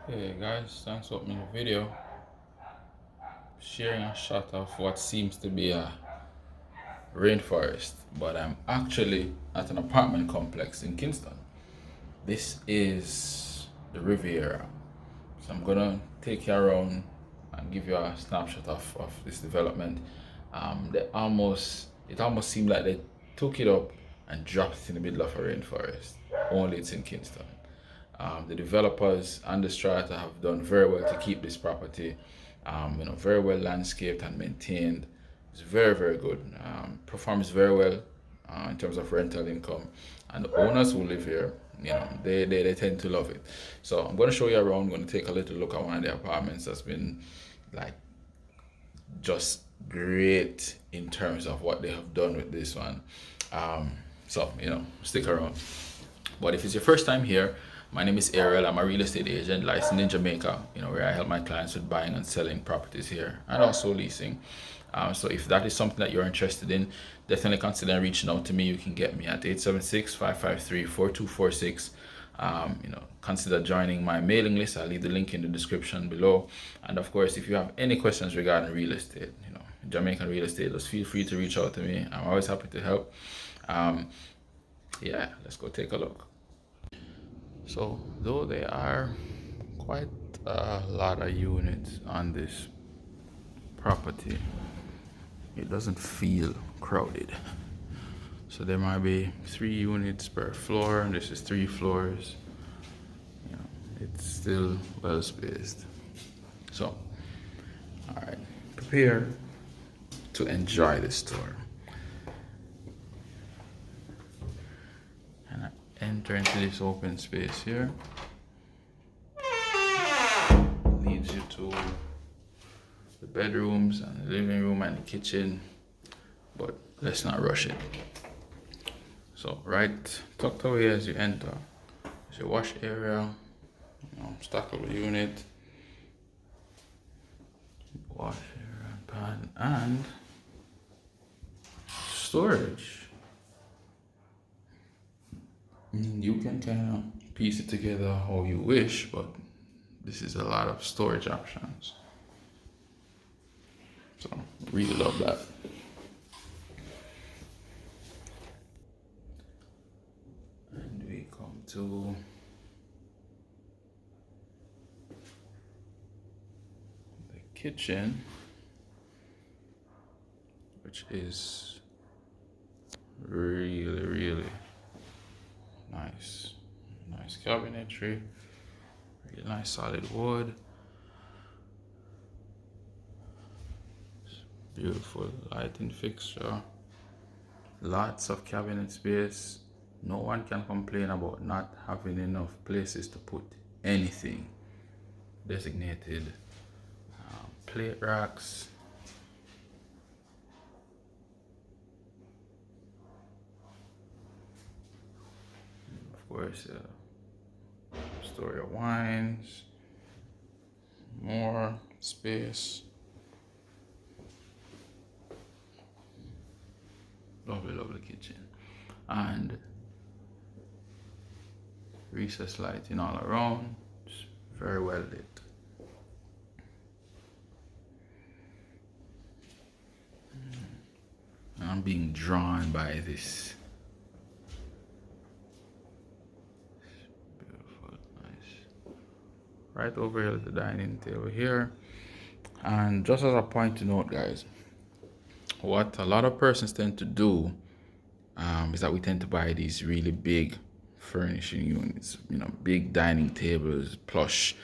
Hey guys, thanks for opening the video. Sharing a shot of what seems to be a rainforest, but I'm actually at an apartment complex in Kingston. This is the Riviera. So I'm gonna take you around and give you a snapshot of this development. It almost seemed like they took it up and dropped it in the middle of a rainforest. Only it's in Kingston. The developers and the strata have done very well to keep this property, very well landscaped and maintained. It's very, very good. Performs very well in terms of rental income, and the owners who live here, they tend to love it. So I'm going to show you around. I'm going to take a little look at one of the apartments that's been like just great in terms of what they have done with this one. Stick around. But if it's your first time here, my name is Ariel. I'm a real estate agent licensed in Jamaica, where I help my clients with buying and selling properties here and also leasing. So if that is something that you're interested in, definitely consider reaching out to me. You can get me at 876-553-4246. Consider joining my mailing list. I'll leave the link in the description below. And of course, if you have any questions regarding real estate, Jamaican real estate, just feel free to reach out to me. I'm always happy to help. Yeah, let's go take a look. So though there are quite a lot of units on this property, it doesn't feel crowded. So there might be 3 units per floor, and this is 3 floors. It's still well spaced. So, all right, prepare to enjoy this tour. And I enter into this open space here. Leads you to the bedrooms and the living room and the kitchen, but let's not rush it. So right tucked away as you enter is your wash area, stackable unit, wash area, pan, and storage. You can kind of piece it together how you wish, but this is a lot of storage options. So really love that. And we come to the kitchen, which is really, really nice. Nice cabinetry, really nice solid wood. Beautiful lighting fixture. Lots of cabinet space. No one can complain about not having enough places to put anything. Designated plate racks. Of course, store your wines. More space. Lovely, lovely kitchen. And recessed lighting all around. It's very well lit. And I'm being drawn by this. Beautiful, nice. Right over here is the dining table here. And just as a point to note, guys, what a lot of persons tend to do is that we tend to buy these really big furnishing units, big dining tables, plush.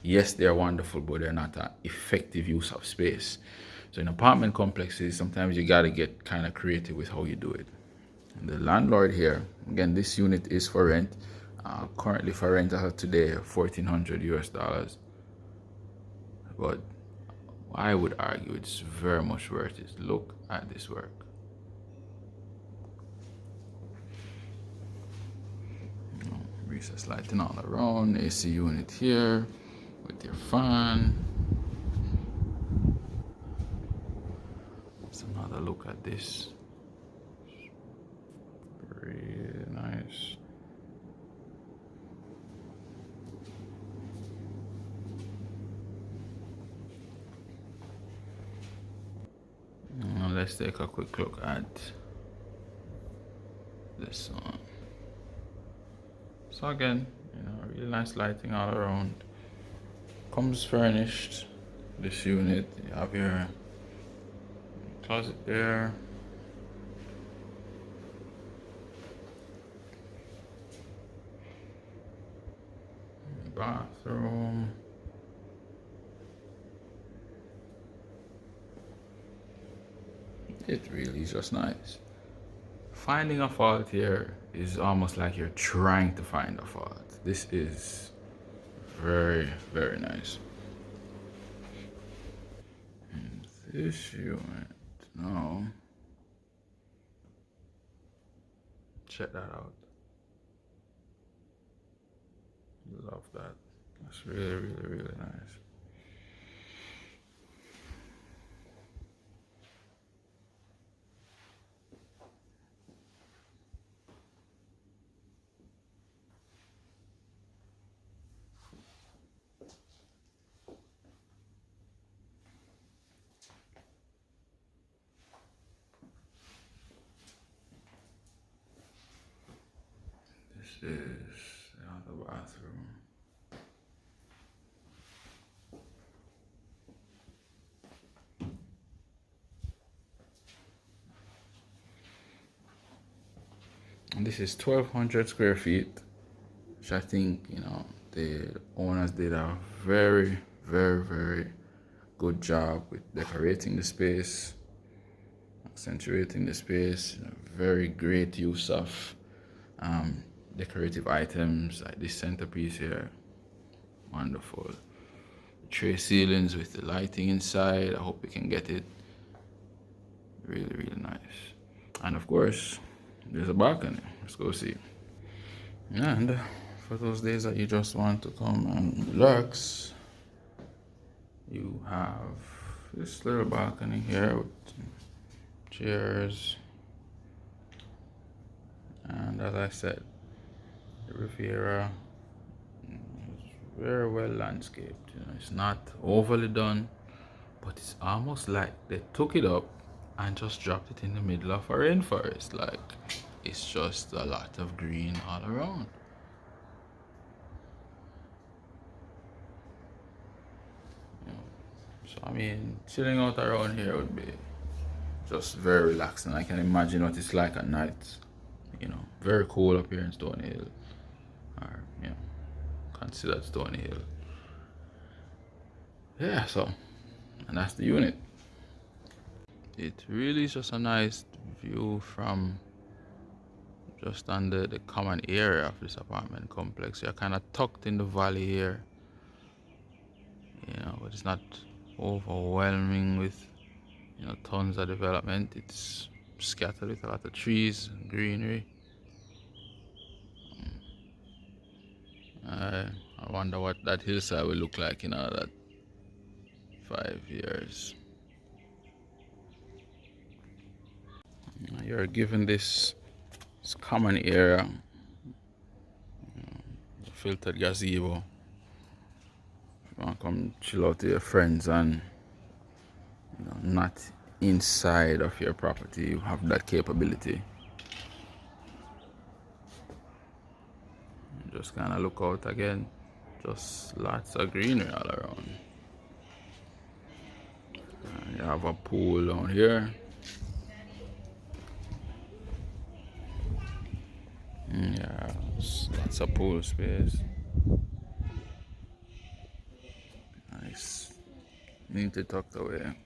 Yes, they're wonderful, but they're not an effective use of space. So in apartment complexes, sometimes you gotta get kind of creative with how you do it. And the landlord here, again, this unit is for rent. Currently for rent as of today, $1,400 US. But I would argue it's very much worth it. Look at this work. Recessed lighting all around, AC unit here with your fan. Let's another look at this. Really nice. let's take a quick look at this one. So again, really nice lighting all around. Comes furnished. This unit, you have your closet there. Bathroom. It really is just nice. Finding a fault here is almost like you're trying to find a fault. This is very, very nice. And this unit, no. Check that out. Love that. That's really, really, really nice. This is the other bathroom. And this is 1,200 square feet, which I think, the owners did a very, very, very good job with decorating the space, accentuating the space. Very great use of decorative items like this centerpiece here. Wonderful. Tray ceilings with the lighting inside. I hope you can get it. Really, really nice. And of course, there's a balcony. Let's go see. And for those days that you just want to come and relax, you have this little balcony here with chairs. And as I said, the Riviera is very well landscaped. It's not overly done, but it's almost like they took it up and just dropped it in the middle of a rainforest. Like, it's just a lot of green all around. So I mean, chilling out around here would be just very relaxing. I can imagine what it's like at night. Very cool up here in Stony Hill, or considered Stony Hill. Yeah, and that's the unit. It really is just a nice view from just under the common area of this apartment complex. You're kind of tucked in the valley here, but it's not overwhelming with tons of development. It's scattered with a lot of trees and greenery. I wonder what that hillside will look like in another 5 years. You're given this common area, filtered gazebo. If you want to come chill out with your friends and not inside of your property, you have that capability. Just kind of look out again, just lots of greenery all around. You have a pool down here. Yeah, lots of pool space. Nice, neatly tucked away.